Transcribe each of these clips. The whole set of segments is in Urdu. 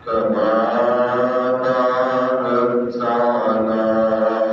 كما باركت على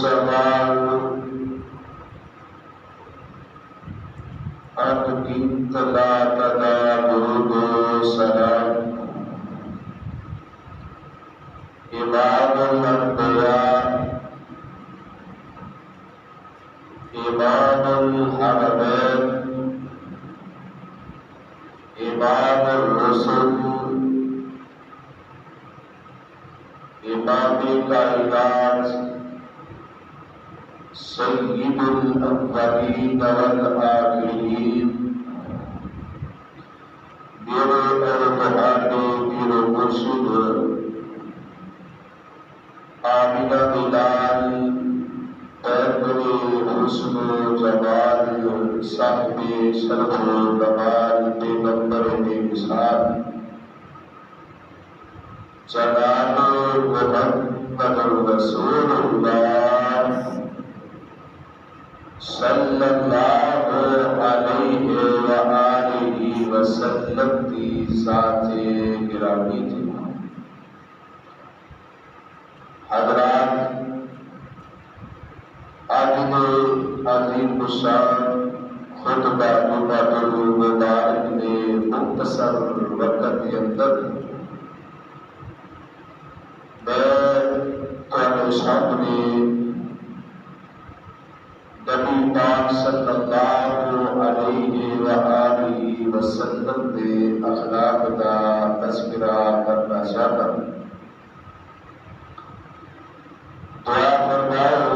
سوال اب گنت لا تدا درود و سلام امام الانبیاء امام الحرمین امام الرسل امام کائنات سید الاولین والآخرین میرے ارتحانے پیر و مرشد آمینہ بلال پیغمبر حسن و جمال صاحب شرف و کمال پیغمبر بے مثال جناب محمد رسول اللہ صلی اللہ علیہ وآلہ وسلم کی ذات گرامی تھی۔ حضرات، آج کے عظیم الشان خطبہ جمعۃ المبارک میں مختصر وقت کے اندر میں سامنے نبی پاک صلی اللہ علیہ وآلہ وسلم کے اخلاق کا تذکرہ کرنا چاہتا ہوں۔ دعا فرماؤ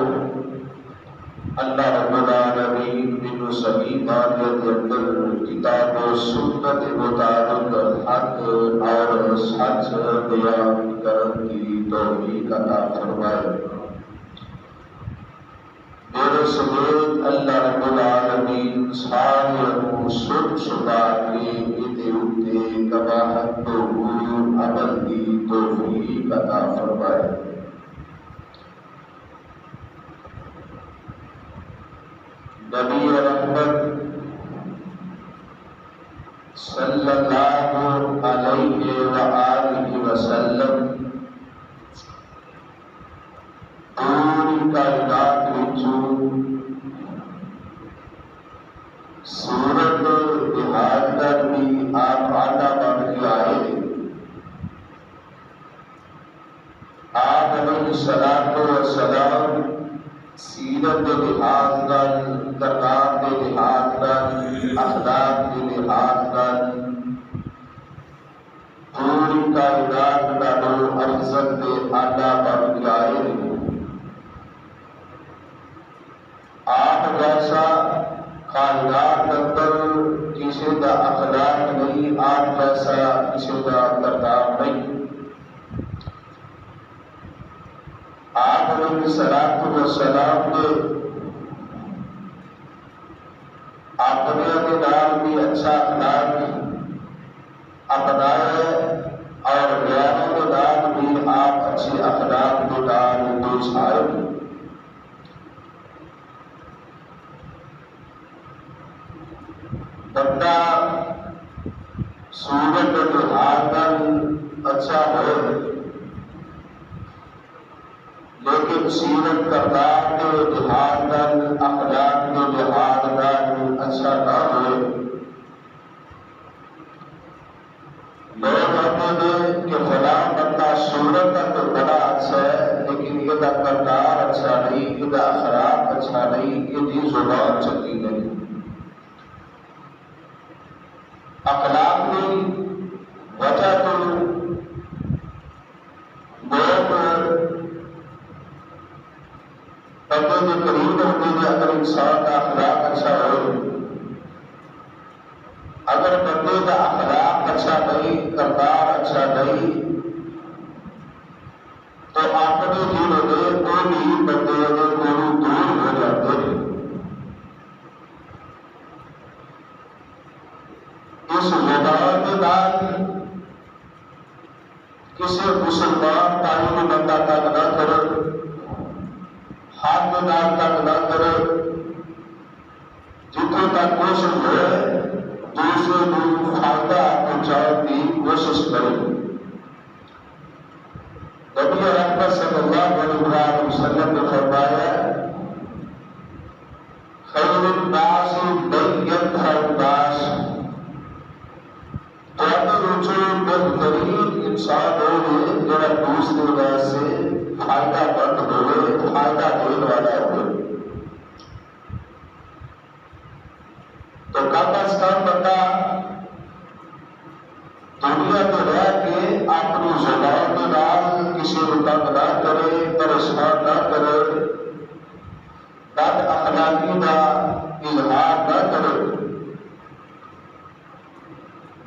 اللہ رب العالمین من صحیح مانیت اندر کتاب و سنت مطابق حق اور سچ بیان کرنے کی توفیق عطا فرمائے۔ میرے سمیت اللہ رب العالمین سارے سن سنا کے ادھے ادھے کما حق و عمل کی توفیق عطا فرمائے۔ نبی رحمت صلی اللہ علیہ وآلہ وسلم پوری کائنات وچوں صورت جہاد کا بھی آپ آدھا بن کے آئے۔ آپ علیہ الصلوۃ والسلام سیرت کے لحاظ کر، تقام کے لحاظ کر، اخلاق کے لحاظ کر پوری کائنات کا دو افضل کے آدھا بن کے آئے۔ آپ جیسا کائنات اندر کسی کا اخلاق نہیں، آپ جیسا کسی کا تقام نہیں۔ آپ علیہ الصلوۃ والسلام نے اپنے نام بھی اچھا اخلاق اپنائے اور غیروں کے نام بھی آپ اچھے اخلاق کے نام پیش آئے۔ بندہ صورت کے لحاظ پر اچھا ہو لیکن سیرت کردار کے لحاظ پر، اخلاق کے لحاظ پر اچھا نہ ہوئے۔ لوگ کہتے ہیں کہ فلاں بندہ صورت کا تو بڑا اچھا ہے لیکن یہ کردار اچھا نہیں، یہ اخلاق اچھا نہیں، یہ زبان چنگی نہیں۔ اخلاق کی وجہ تو لوگ بندے کے قریب ہوتے ہیں اگر انسان کا اخلاق اچھا ہو۔ اگر بندے کا اخلاق اچھا نہیں، کردار اچھا نہیں تو اپنے دل میں کوئی بھی بندے کو دور ہو جاتے ہیں۔ اس زبان کے بعد کسی مسلمان بھائی کو بندہ تک نہ کرے، ہاتھ میں نام تک نہ کرے، جتنے تک کوشش ہے دوسرے کو فائدہ پہنچانے کی کوشش کرے۔ نبی رحمت صلی اللہ علیہ وسلم نے فرمایا جو بہترین انسان ہوئے جڑا دوسرے ویسے فائدہ مند ہوئے، فائدہ دین والا ہوئے، تو کم از کم بندہ دنیا میں رہ کے اپنی زبان کے نال کسی کو تنگ نہ کرے، پریشان نہ کرے، بد اخلاقی کا اظہار نہ کرے۔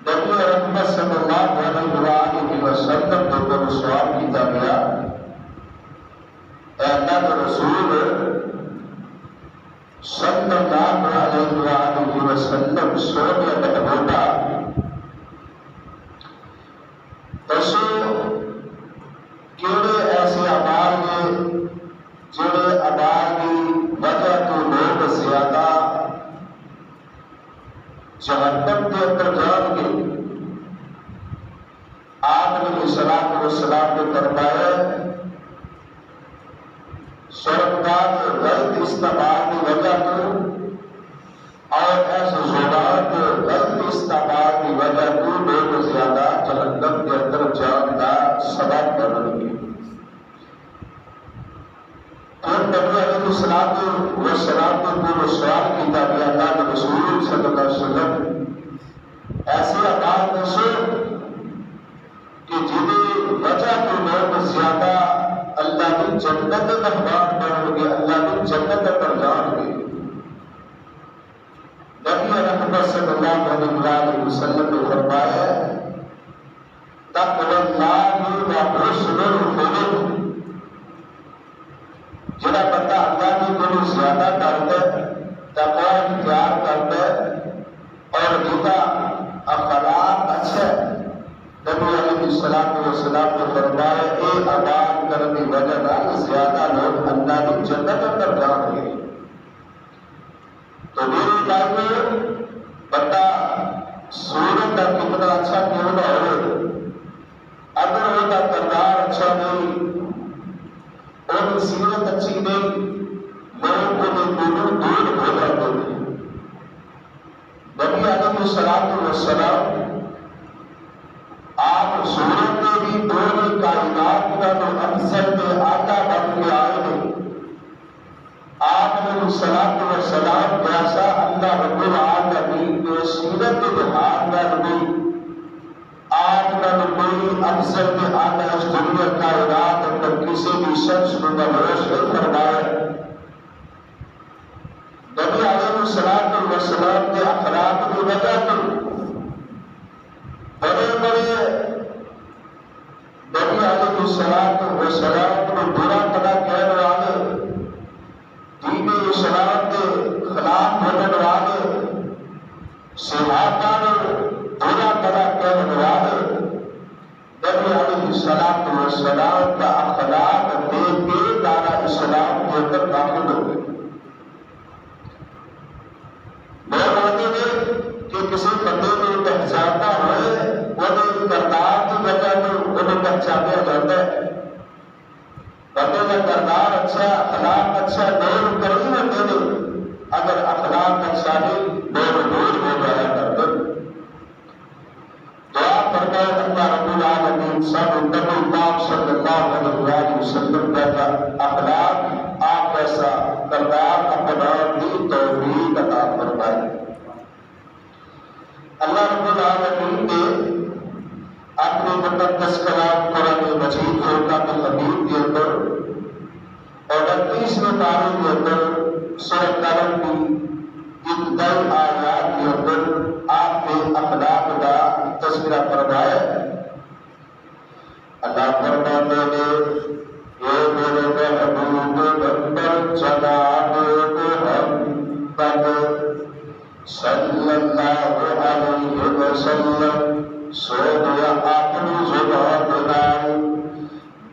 نبی رحمت صلی اللہ علیہ وسلم کو جب سوال کیا گیا، اے اللہ کے رسول صلی اللہ علیہ وسلم سونے محبوبہ دسو کہڑے ایسے اعمال نے جڑے اعمال کی وجہ تو لوگ زیادہ جہنم کے اندر جان گے؟ آپ نے السلام نے فرمایا سرکار غلط استعمال کی وجہ تو اور ایسے زبان کے غلط استعمال کی وجہ تو لوگ زیادہ جہنم کے اندر جان کا سبب بن گے۔ پھر نبی علیہ السلام کو سوال کیا گیا اللہ کے رسول صلی اللہ علیہ وسلم ایسے اعمال دسو کہ جنہیں وجہ تو لوگ زیادہ اللہ کی جنت مہمان بن گے، اللہ کی جنت پر جان گے۔ نبی رحمت صلی اللہ علیہ وسلم نے فرمایا تقوی اللہ و حسن الخلق، جڑا بندہ اللہ کی کو زیادہ کرتا ہے، تقوی اختیار کرتا ہے اور جدا اخلاق اچھا ہے، نبی علیہ السلام نے فرمایا اے اعمال کرنے کی وجہ نال زیادہ لوگ اللہ کی جنت پر جان گے۔ تو میری بات بندہ صورت کا کتنا اچھا کیوں نہ ہو، اگر وہ کردار اچھا نہیں، اور سیرت اچھی نہیں، لوگ انہیں دور ہو جاتے ہیں۔ نبی علیہ السلام آپ صورت میں بھی دونوں کائنات کا جو افضل میں آقا بن کے آئے ہیں، آپ نے السلام جیسا اللہ رب العالمین کے سیرت بہار میں بھی آپ کا کوئی افضل میں آقا اس دنیا کائنات اندر کسی بھی شخص کو مبعوث نہیں فرمایا۔ نبی علیہ السلام کے اخلاق کی وجہ سے بڑے بڑے نبی علیہ السلام کو برا بنا کہنے والے، دین اسلام کے خلاف ہونے والے، صحابہ نے برا بنا کہنے والے نبی علیہ السلام کا اخلاق دیکھ کے دارا اسلام کے اندر داخل ہو گئے۔ لوگ کہتے ہیں کہ کسی بندے کو پہچاننا ہوئے وہ کردار کی وجہ سے انہیں پہچانا جاتا ہے۔ بندے کا کردار اچھا، اخلاق اچھا، لوگ قریب ہوتے ہیں، اگر اخلاق اچھا نہیں لوگ دور ہو جایا کرتے۔ دعا فرمائے اللہ رب العالمین سب نبی پاک صلی اللہ علیہ وسلم کا اخلاق آپ ایسا کردار اپنا دی توفیق عطا فرمائے۔ اللہ رب العالمین نے اپنے مقدس کلام قرآن مجید فرقان الحمید کے اندر اور 38ویں پارے کے اندر سورہ قلم کی ابتدائی آیات کے اندر آپ کے اخلاق کا تذکرہ فرمایا۔ اللہ فرماتے ہیں اے میرے محبوب نمبر جناب محمد صلی اللہ علیہ وسلم سو دیا اپنی زبان بنائی،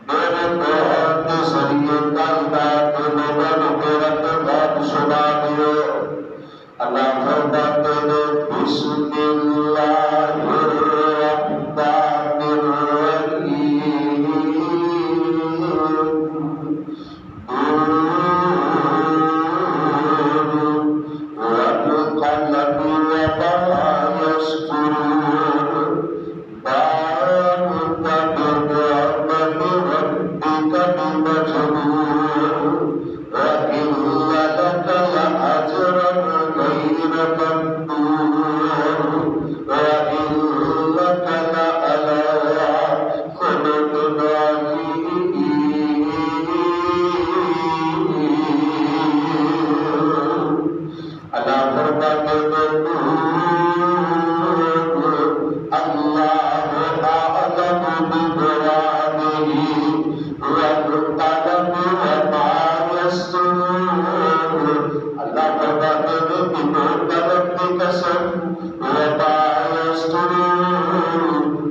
میرے قرآن کے ذریعے کائنات کے لوگوں کو تیرا بات سنا دیو۔ اللہ فرماتے ہیں بسم اللہ الرحمن الرحیم والقلم وما يسطرون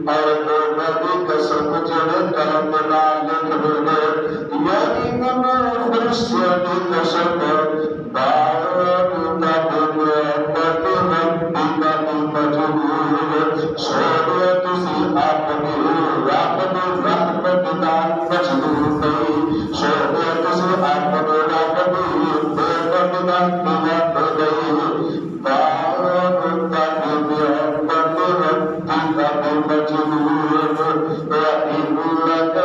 اور وہ نبی قسم جڑے کرم نال لکھ دے یعنی میں فرشتیاں دی قسم بارک تب محبت ربی کا مجبور سونے تسی اپنی رب دی رحمت نال مجبور نہیں سونے تسی اپنی رب دی رحمت نال مجبور نہیں بارک تب محبت ربی کا مجبور وَإِنَّ لَكَ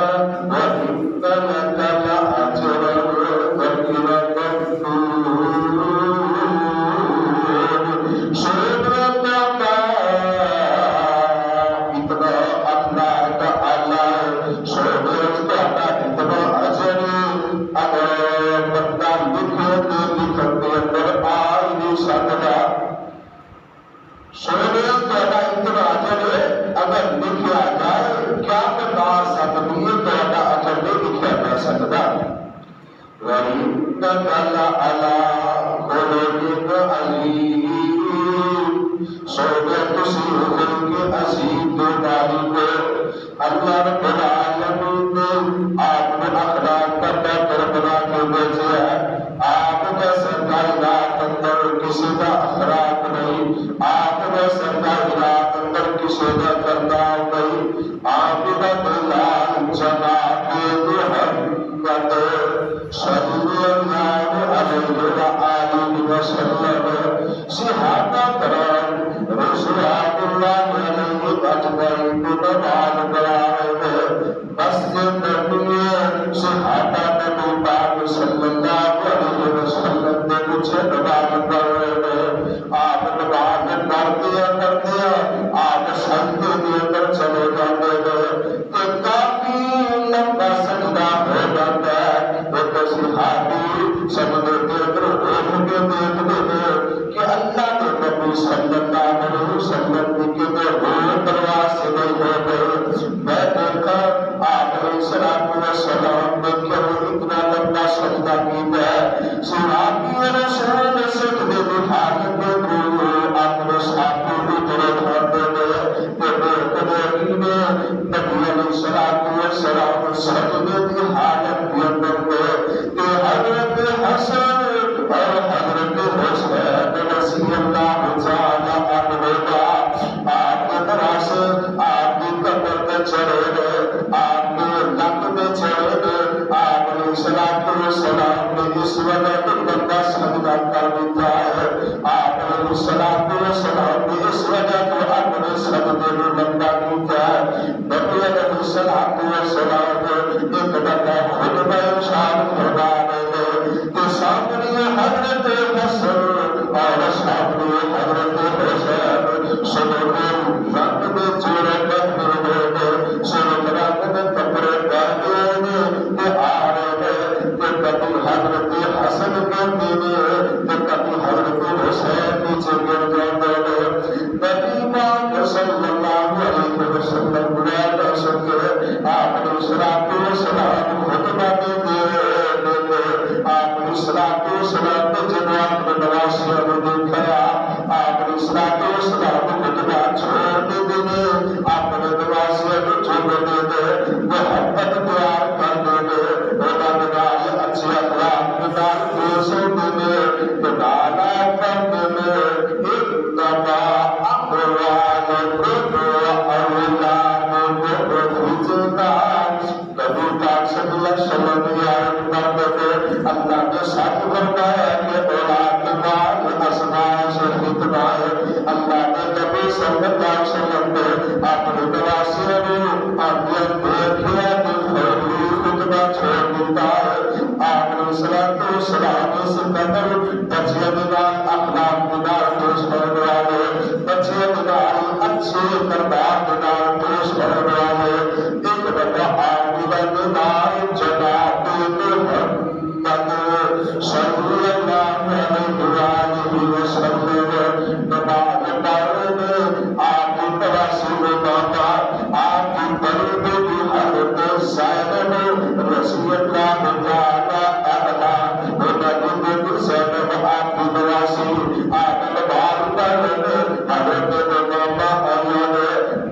وَإِنَّ لَكَ لَأَجْرًا غَيْرَ اللہ رب العالمین نے آپ نے اخلاق کا بہتر بنا کے بھیجا ہے آپ کا سرکار اندر کسی کا اخلاق نہیں آپ کا سرکار اندر کسی کا کردار نہیں آپ کا دلال جناب محمد صلی اللہ علیہ وآلہ وسلم صحابہ کرام رضوان اللہ علیہ اجمعین نماز مسجد نبی صحابہ نبی پاک صلی اللہ علیہ وسلم نے مجھے نماز پڑھ رہے آپ نماز پڑھتے آپ سجدے کے اندر چلے جاتے ہیں کہ کافی لمبا سجدہ ہو جاتا ہے ایک صحابی سجدے کے اندر اٹھ کے دیکھتے ہیں کہ اللہ کے نبی صلی اللہ علیہ وسلم کے روح پرواز سے نہیں ہو گئے میں دیکھا آپ علیہ السلام نے کیوں اتنا لمبا سجدہ کیا ہے صحابی رسول سجدے کی حالت میں اپنے ساتھی کی طرف آتے گئے کہ نبی علیہ السلام سجدے کی حالت کے اندر گئے کہ حضرت حسن اور حضرت حسین رضی اللہ تعالی عنہما آپ کے طرح سے آپ کی کمر میں چڑھے گئے آپ کے نک میں چڑھے گئے آپ علیہ السلام نے اس وجہ پر بندہ سجدہ کر دیتا ہے آپ علیہ السلام نے اس وجہ پر اپنے سجدے میں بندہ کیا ہے نبی علیہ السلام نے ایک بندہ خود میں ارشاد فرما رہے کہ سامنے حضرت حسن اور سامنے حضرت حسین سنو رنگ میں چورے بہنے ہوئے سنو رنگ میں کپڑے پہنے کہ آ رہے کہ کبھی حضرت حسن کے دینے کہ کبھی حضرت حسین نیچے گر جاتے نبی پاک صلی اللہ علیہ وسلم بلا کر سکے آپ نے السلام خطبہ دیتے آپ نے السلام نے جناب نواسیہ نے دیکھا آپ نے السلام خطبہ چھوڑنے دینے آپ نے نواسیہ نے چھوڑنے دے محبت پیار کرنے دے نال اچھے اخلاق نال پیسوں دینے نالا کرنے دے اتبا اموال اولاد نبی پاک صلی اللہ علیہ وسلم اللہ نے ساتھ فرمایا کہ اولاد مال اسماء سے خطبہ ہے اللہ نے نبی صلی اللہ علیہ وسلم نے اپنے نواسیہ نے اپنے دیکھیا کہ خیلی خطبہ چھوڑ دیتا ہے آپ نے السلام سے قدر بچے دنال اخلاق دنال پیش کرنے والے بچے دنال اچھے کردار دنال پیش کرنے والے ایک بڑا آمدہ دنال جناب محمد صلی اللہ علیہ وسلم نماز پڑھنے آپ کی تواصل بابا آپ کی بڑے کی حضرت زینب رضی اللہ تعالی عنہا نبی زینب آپ کی تواصل آپ نماز پڑھنے حضرت بابا اللہ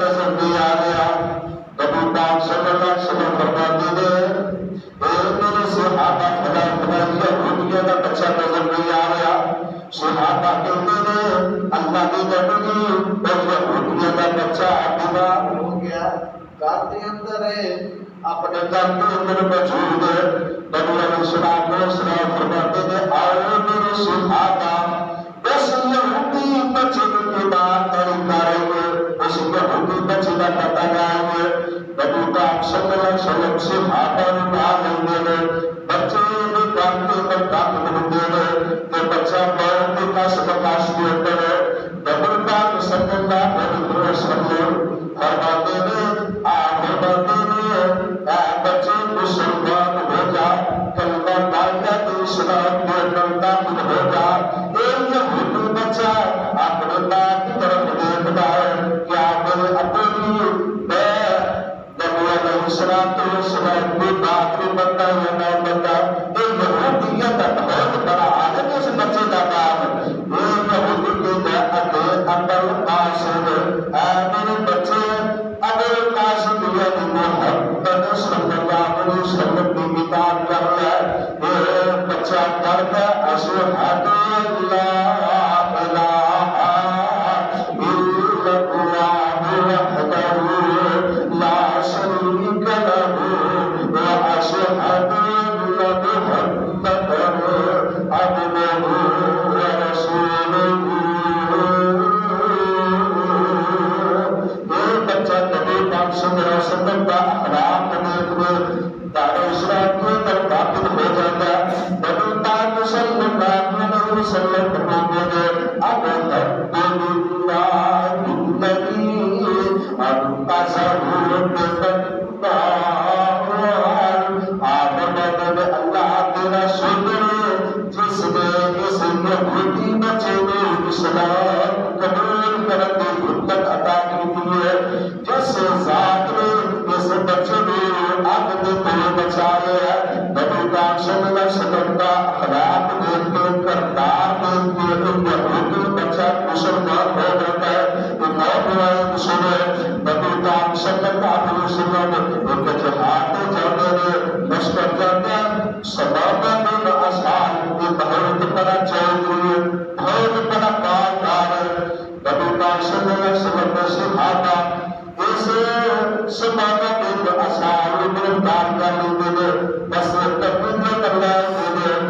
نظر نہیں آ رہا. نبی پاک صلی اللہ علیہ وسلم فرماتے ہیں میرے صحابہ فلاں فلاں یہودیوں کا بچہ نظر نہیں آ رہا. صحابہ کہتے ہیں اللہ کے نبی اور یہودیوں کا بچہ بیمار ہو گیا گھر کے اندر ہے اپنے گھر کے اندر موجود ہے. نبی علیہ السلام فرماتے ہیں آؤ میرے صحابہ اس یہودی بچے کی بات نہیں کریں گے اس یہودی بچے کا پتہ لگائیں گے. نبی پاک صلی اللہ علیہ وسلم صحابہ نے کہا نہیں بچے نے کام کے اندر کام کرتے ہیں کہ بچہ بہت ہی کس بکاس کے اندر ہے. نبی پاک صلی اللہ علیہ وسلم فرماتے ہیں آپ فرماتے ہیں بچے مسلمان ہو جا کلمہ پڑھتا تو اسلام کے اندر داخل ہو جا. ایک یہودی بچہ اپنے باپ کی طرف دیکھتا ہے کیا میرے اپنی میں نبی علیہ السلام کی بات کو بندہ یا نہ بندہ ایک یہودیت کا بہت بڑا عالم اس بچے کا کام ایک یہودی کے اندر قاسم میرے بچے اگر قاسم یعنی محمد صلی اللہ علیہ وسلم کی کتاب کر رہا ہے بچہ پڑھتا اشہد لا الہ الا اللہ وحدہ لا شریک لہ واشہد ان محمدا عبدہ ورسولہ. سندر کا اخلاق دیکھنے دار اسلام کے اندر داخل ہو جاتا ہے. نبی پاک صلی اللہ علیہ وسلم فرماتے ہیں اب الحمدللہ الذی انقذہ بفضلہ. آپ فرماتے ہیں اللہ تیرا شکر جس نے اس یہودی بچے نے اسلام قبول کرنے کی حکمت عطا کی ہے. جس ذات نے اس بچے نے عبد کو بچایا. نبی پاک صلی اللہ علیہ وسلم کا اخلاق دیکھ کے کردار دیکھ کے یہودی بچہ مسلمان ہو جاتا ہے. نوجوان سنے نبی پاک صلی اللہ علیہ وسلم ایک جہاد میں جاتے ہیں مشکل جاتے ہیں صحابہ بن اصحاب یہ بہت بڑا چودھری بہت بڑا پاکار ہے. نبی پاک صلی اللہ علیہ وسلم نے صحابہ اس صحابہ بن اصحاب گرفتار کر لیتے ہیں بس تبدیل کر لیتے ہیں.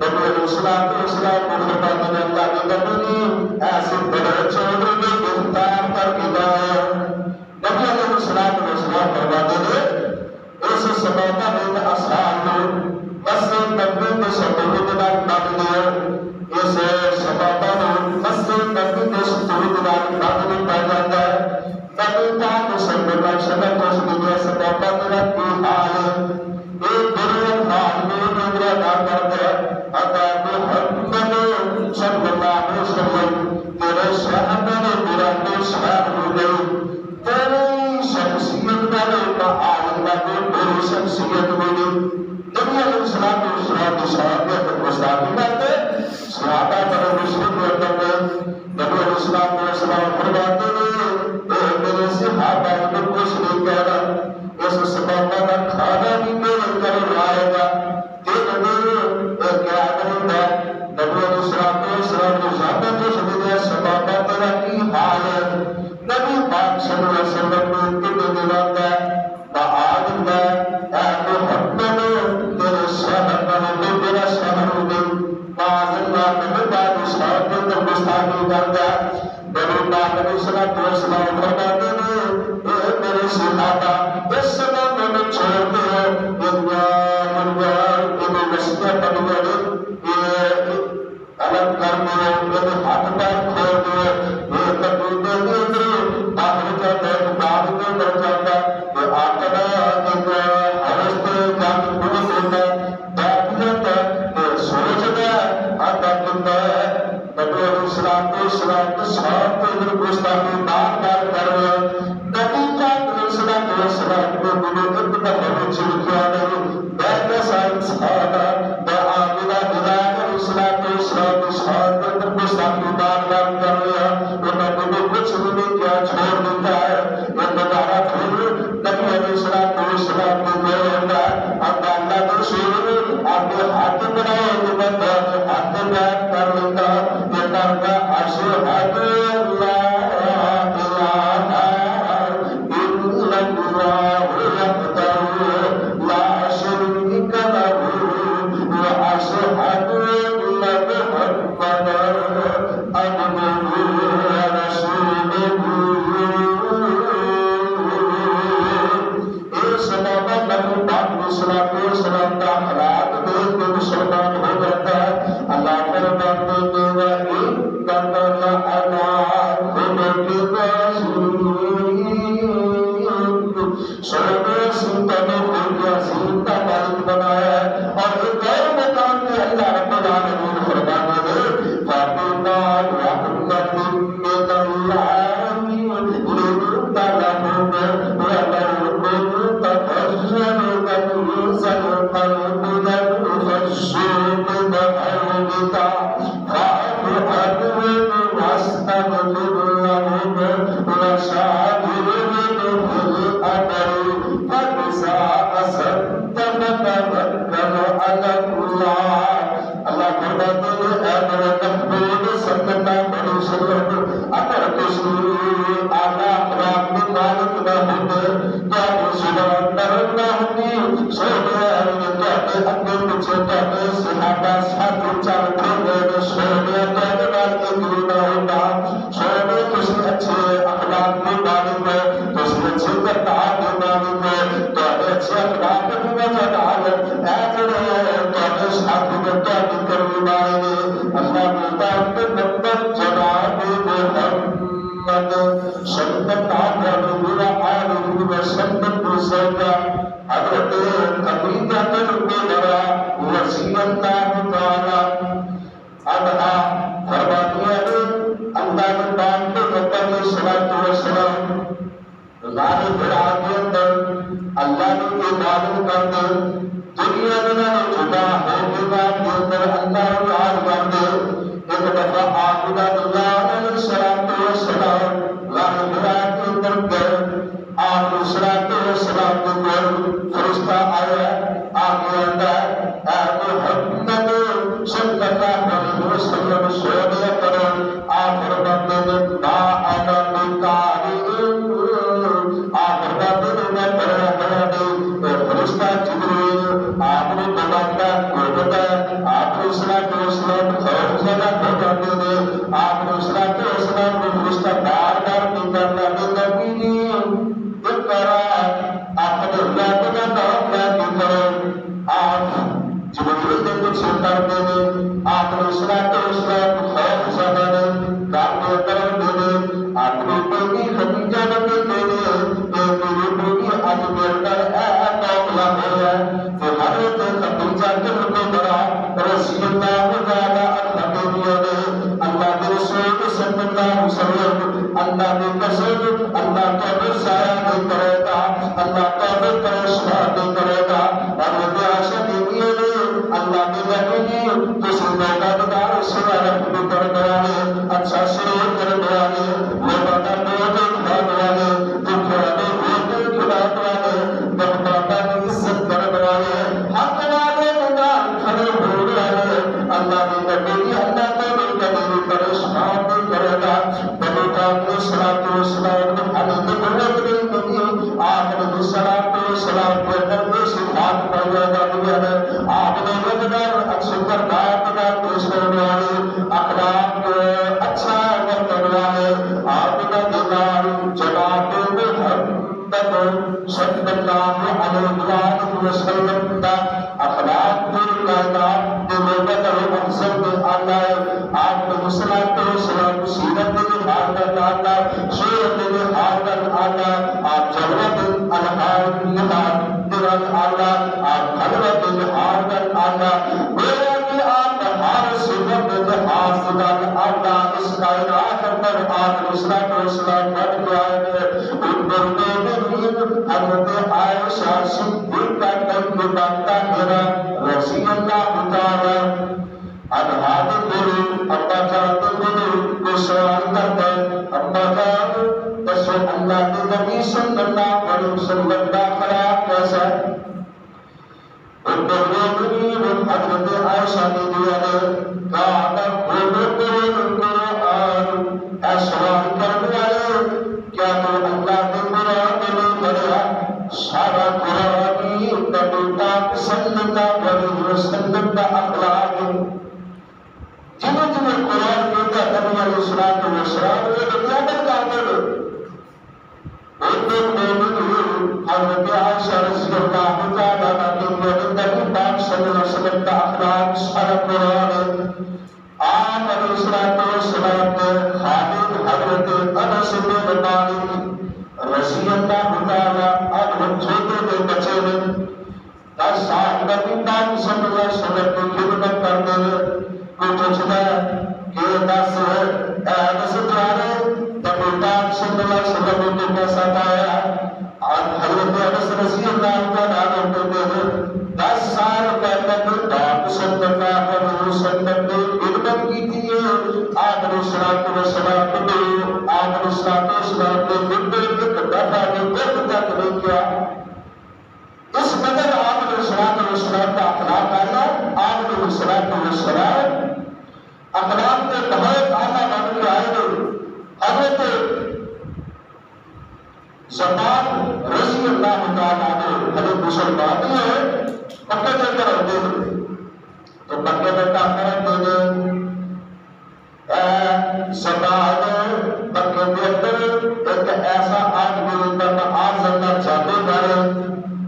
نبی علیہ السلام کو فرماتے ہیں اللہ کے نبی ایسے بڑے چودھری میں گرفتار کر کے لائے. نبی علیہ السلام فرماتے ہیں اس صحابہ بن اصحاب کو بس تبدیل کے سبب کے بعد باندھ دیا. اس صحابہ نے بس تبدیل کے سبب کے بعد باندھ پا جاتا ہے. نبی پاک صلی اللہ علیہ وسلم کو سنیا صحابہ میرا کی حال ہے ایک بڑے حال میں میرا نام کرتا ہے اگر محمد صلی اللہ علیہ وسلم تیرے صحابہ نے میرا کوئی شہر ہو گئی تیری شخصیت کا عالم کا میری شخصیت ملی. نبی علیہ السلام کے صحابہ کو مستعفی کرتے صحابہ پر مسلم ہوتا ہے. نبی علیہ السلام فرماتے ہیں میرے صحابہ کو کچھ نہیں کہنا اس صحابہ کا کھانا بھی میرے گھر آئے گا تین دن کیا کروں گا. نبی علیہ السلام کے صحابہ کو سمجھے صحابہ تیرا کی حال ہے. نبی پاک صلی اللہ علیہ وسلم نے تین دن آتا ہے بعد میں اے محمد تیرے صحابہ نے میرا شہر ہو گئی بعض اللہ نے بعد صحابہ کو مستعفی کرتا ہے. نبی پاک علیہ السلام فرماتے ہیں میرے صحابہ اس سبب میں چھوڑ دے دنیا انہیں مسئلہ بن گئے الگ کر دے میرے ہاتھ پیر کھول دے یہ تقریبے کے اندر باہر جاتا ہے بعد میں بڑھ جاتا ہے یہ آقا ایک حرستے جاتی پوری دیتا ہے بیٹھ جاتا ہے یہ سوچتا ہے آتا کندہ ہے. نبی علیہ السلام کے ساتھ پر گستاخی بار کر رہے ہیں. نبی پاک علیہ السلام کو ملے اتنا بہت چھلکیا نہیں بیٹھے سائن صحابہ میں آمینہ بلاد علیہ السلام کے ساتھ پر گستاخی بار کر رہے ہیں. انہوں نے کچھ بھی کیا چھوڑ دیتا ہے ہوتے تو زبان نرم نہ ہوتی سونے تے اگے پیچھے تے صحابہ ساتھ چل پھر سونے تے نال ایک نہ ہوتا سونے تسی اچھے اخلاق کے بارے میں تسی اچھے کردار کے بارے میں تے اچھے اخلاق کی وجہ نال اے جڑے تے ساتھ تے کرنے والے اللہ بولتا نمبر جناب محمد صلی اللہ علیہ وسلم حضرت خدیجہ کبرا رضی اللہ تعالی عنہا فرماتی ہے اللہ کے پاک کے نبی علیہ الصلوۃ والسلام ظاہر بڑا کے اندر اللہ کی عبادت کرتے دنیا میں جدا ہو کے اندر اللہ یاد کرتے ایک دفعہ آقا اللہ علیہ السلام ظاہر بڑا کے اندر گئے آپ السلام کے فرشتہ آیا آپ کے اندر اے محمد صلی اللہ علیہ وسلم سونے کرو آپ فرماتے ہیں ما انا بقارئ آپ فرماتے ہیں میں پڑھنے والا نہیں فرشتہ جبریل آپ نے بتایا کوئی ہے آپ السلام خوف زدہ ہو جاتے ہیں آپ السلام کو فرشتہ بار بار نکالنا نبی جی اپنے رب کا نام لے کے کرو آپ جبریل کے کچھ کرتے ہیں آپ السلام خوف زدہ نے کام کرتے ہیں اپنی بیٹی خدیجہ نبی کے لیے میری بیٹی آج میرے گھر معاملہ ہوا کہ حضرت خدیجہ کبرا رضی اللہ تعالی عنہا نے اللہ کے رسول صلی اللہ علیہ وسلم اللہ کی قسم اللہ کا سایہ نہیں کرے گا اللہ کا پریشان نہیں کرے گا اور عائشہ بیوی نے اللہ کے نبی جس موقع دار سنا رکھنے کرنے والے اچھا شروع کرنے والے وہ بڑا بہت کھانے والے دکھ والے بہت کھلانے والے بہت کی عزت کرنے والے حق والے مدار کھڑے ہونے والے اللہ کے نبی اللہ کے نبی پریشان نہیں کرے گا السلام علیہ وسلم آپ نے السلام کے اندر سے بات پڑھنے والی ہے آپ نے وجدان اچھے کردار کے نام پیش کرنے والے اخلاق اچھا کرنے والے آپ کا دیدار جناب محمد صلی اللہ علیہ وسلم کا اخلاق کے کائنات کے لوگوں کا مقصد میں آتا ہے آپ نے السلام سیرت میں حال کر آتا سیرت میں حال کر آتا آپ جنت الحال نماز آتا آپ خلوت میں حال کر آتا میرا کہ آپ ہر صفت میں حاصل کر آتا اس کائنات پر آپ السلام بن کے آئے ان بندے حضرت عائشہ صدیقہ کا بنتا میرا رضی اللہ تعالی عنہا نے ابا جان کو سوال کرتا ہے ابا جان بسو اللہ کے نبی صلی اللہ علیہ وسلم کا خلاف کیسا ہے ان دونوں حضرت عائشہ نے دیا ہے کہا قرآن اے سوال کرنے والے کیا تو اللہ کے قرآن میں نہیں پڑھا سارا قرآن ہی نبی پاک صلی اللہ علیہ وسلم کا اخلاق ہے جنہیں جنہیں قرآن کہتا ہے نبی علیہ السلام وہ قیامت کا آدر ایک دن میں حضرت عائشہ رضی اللہ تعالی عنہ نبی پاک صلی اللہ علیہ وسلم کا اخلاق سارا قرآن ہے آپ علیہ السلام نے خادم حضرت انس بن مالک رضی اللہ تعالی عنہ چھوٹے کے بچے نے 10 سال نبی پاک صلی اللہ علیہ وسلم کی خدمت کرتے ہوئے کو پوچھتا ہے کہ 10 انس پیارے نبی پاک صلی اللہ علیہ وسلم نے کیسا پایا حضرت انس رضی اللہ تعالی عنہ نے 10 سال پہلے نبی پاک صلی اللہ علیہ وسلم نے خدمت کی تھی آپ نے السلام آپ نے ایک دفعہ تک نہیں کیا اس قدر آپ نے السلام کا اخلاق آیا آپ نے السلام اخلاق کے بہت اعلیٰ بن کے آئے حضرت زمان رضی اللہ تعالیٰ عنہ حضرت مسلمان ہے مکہ کے اندر ہوتے ہیں تو مکے میں کام کرتے ہیں سماج مکے کے اندر ایک ایسا آدمی کا آج اللہ چاہتے کرے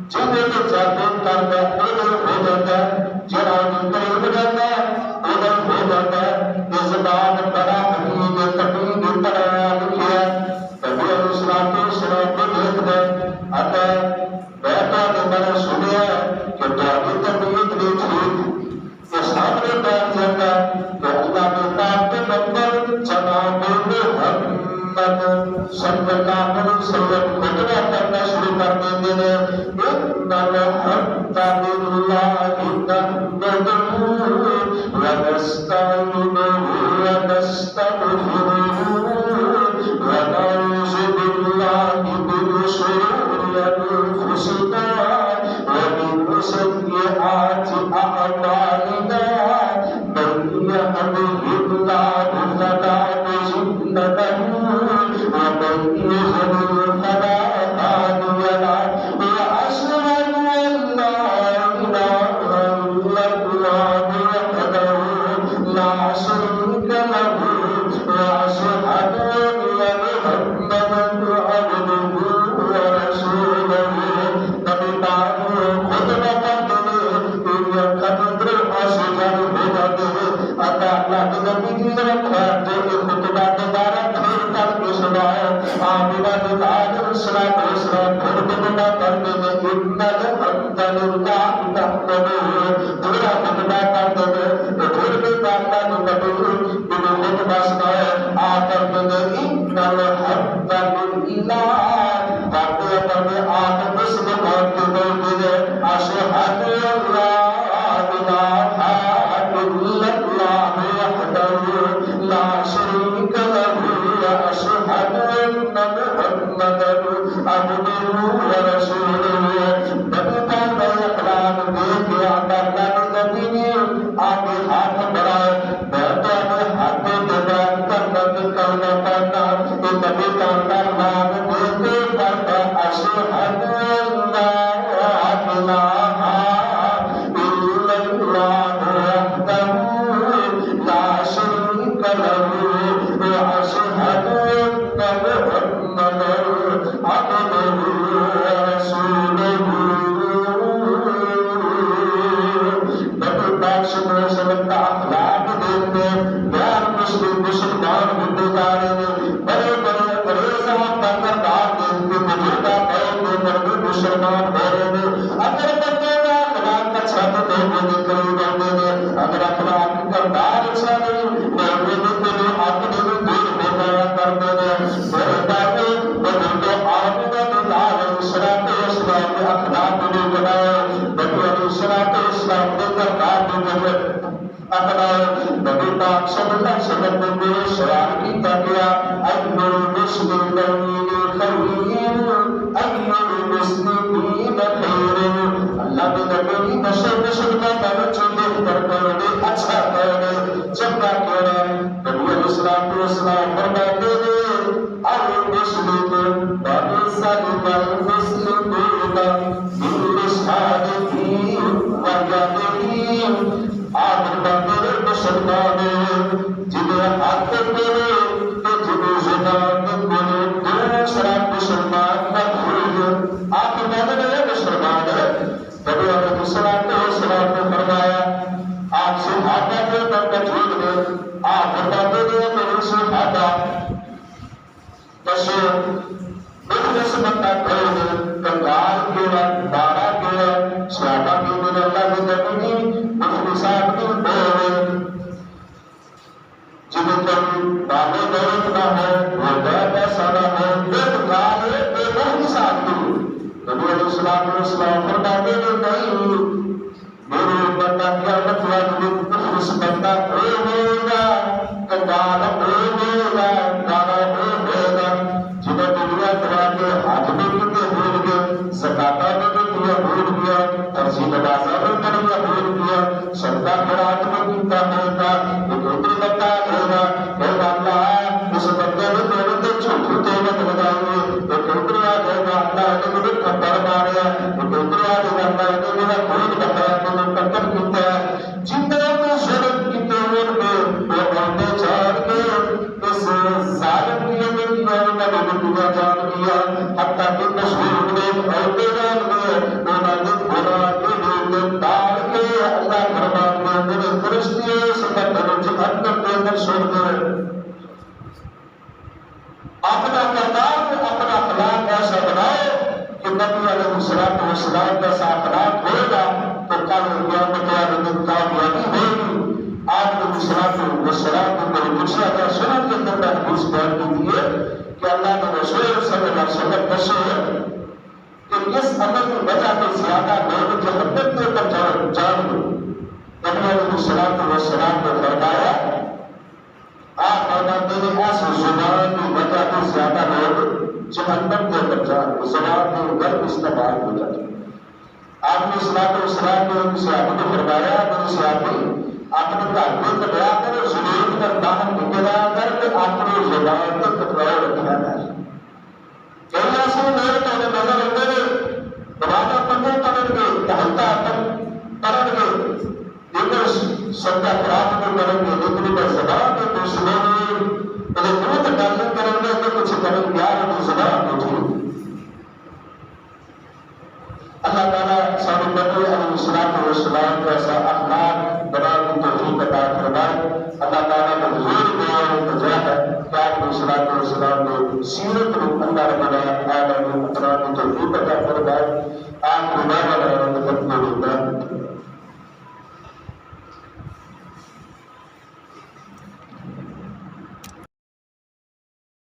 جنہیں تو چاہتے کرتا ادھر ہو جاتا ہے جڑا قریب جاتا ہے ادھر ہو جاتا ہے یہ زبان بڑا حکیم تقریر طرح لکھی ہے نبی علیہ السلام کو دیکھ دیں آتا ہے میں نے سنیا کہ تمہاری طبیعت نہیں ٹھیک یہ سامنے بیٹھ جاتا ہے کہ اللہ کے پاک کے نمبر جناب محمد صلی اللہ علیہ وسلم خطبہ کرنا شروع کر دیتے ہیں ان الحمد للہ نحمدہ ونستعینہ ونستغفرہ ونعوذ باللہ من شرور انفسنا ومن سیئات اعمالنا من يهده الله فلا مضل له ومن يضلل فلا هادي له واشهد ان لا اله الا الله وحده لا شريك له واشهد ان محمدا عبده ورسوله نبی پاک خطبہ کرتے ہیں خطبہ اشجار ہو جاتے ہیں اللہ کے نبی کی طرف جو یہ خطبہ دوبارہ پھر کر کے سنایا آمینہ بن علیہ السلام پھر خطبہ کرتے ہیں ان الحمد للہ نحمدہ دوبارہ خطبہ کرتے ہیں پھر بھی اللہ کے نبی نے خطبہ سنایا آ کرتے ہیں ان الحمد للہ کرتے کرتے آ کر اس میں پہنچتے بولتے ہیں اشہد ان لا الہ الا اللہ وحدہ لا شریک لہ واشہد ان محمدا عبدہ ورسولہ نبی پاک کا اقرار دیکھ کے اللہ کے نبی نے آگے ہاتھ بڑھائے میں تو اپنے ہاتھ میں بیان کرنا کہ کہنا پڑتا کہ نبی پاک کا نام دیکھ کے پڑھتا اشہد ان لا الہ الا اللہ وحدہ لا شریک لہ واشہد ان محمدا عبدہ ورسولہ نبی پاک صلی اللہ علیہ وسلم کا اخلاق دیکھتے غیر مسلمان ہوتے جا رہے ہیں بڑے بڑے صاحب بندردار دیکھتے بزرگا پہلے مسلمان ہو رہے ہیں اگر بندے کا اخلاق اچھا تو نہیں کرے بندے نے اگر اخلاق کردار اچھا نہیں بندے کے لیے اپنے بھی دور ہو گیا کرتے ہیں میرے باقی بزرگوں آمینہ بن علیہ السلام کے اخلاق نے بنایا نبی علیہ السلام نے کردار نے بنایا نبی پاک صلی اللہ علیہ وسلم نے میرے سوال کی تکیا ایو المسلمین خیر ایو المسلمین خیر اللہ نے نبی مسلمان کا چوندے پر اچھا کرے چنگا کرے نبی علیہ السلام فرماتے ہیں المسلم من سلم المسلمون من لسانه ويده آخر بندے مسلمان جنہیں حق کرے جنہیں زبان کرے دوسرا مسلمان نہ بھول آخر بندے مسلمان ہے نبی علیہ السلام نے فرمایا آپ سے آتا ہے بندہ ٹھیک ہے آخر بندے نے میرے سے آتا بس مجلس بندہ کرے کنگال کیا بارہ کیا صحابہ کی میرے اللہ کے نبی صاحب کی بہن جنہیں کبھی بانے دولت نہ ہو وہ پیسہ نہ ہو بے بکار ہے بے بہن صاحب کی نبی علیہ السلام فرماتے ہیں نہیں میرے بندہ قیامت والے دن اس بندہ ہوئے گا کنگال ہوئے گا گانا ہوئے گا جنہیں دنیا کرا کے ہاتھ میں کتنے بھول گئے زکاتا میں بھی دیا بھول گیا ترسی نمازہ میں کریا بھول گیا سرکا خراب میں کیتا ہوتا ایک اتری بندہ ہوگا کہ اللہ اس بندے نے میرے تے چھوٹی توبت لگائی ایک اتری ہوگا اللہ نے کی تصویر میں عورتیں جان گئے انہوں نے برا کے لیے ڈال کے اللہ فرماتے ہیں میرے فرشتے سمندر جہنم کے اندر چھوڑ گئے. اپنا کردار اپنا اخلاق ایسا بناؤ کہ نبی علیہ السلام جیسا اخلاق ہوگا تو کل قیامت والے دن کامیابی ہوگی. آپ نے السلام کو میرے پوچھا تھا سنن کے اندر حدیث بیان کی ہے کہ اللہ کے رسول صلی اللہ علیہ وسلم کہتے کہ کس عمل کی وجہ سے زیادہ لوگ جہنم کے اندر جان گے. نبی علیہ السلام نے فرمایا آپ فرماتے ہیں ایسی زبان کی وجہ سے زیادہ لوگ جہنم کے اندر جان گے. زبان میں غلط استعمال ہو جاتی ہے. آپ نے السلام نے صحابہ کو فرمایا میرے صحابی اپنے گھر میں کٹیا کر ضرورت پر باہر نکلا کر کے اپنی زبان کو کٹوایا رکھنا ہے. کئی ایسے لوگ تو نظر آتے ہیں دوبارہ پڑھنے پڑھیں گے ٹہلتا پڑھیں گے لیکن سب کا خراب کو کریں گے لیکن میں زبان میں کچھ لوگ بہت ڈالنے کریں گے تو کچھ کریں گے یار وہ زبان موجود. اللہ تعالیٰ سارے نبی علیہ السلام جیسا اخلاق بنا کی توفیق عطا فرمائے. اللہ تعالیٰ کا حضور میں وجہ ہے کہ آپ علیہ السلام نے سیرت میں اللہ رب العالمین اپنا کی توفیق عطا فرمائے. آپ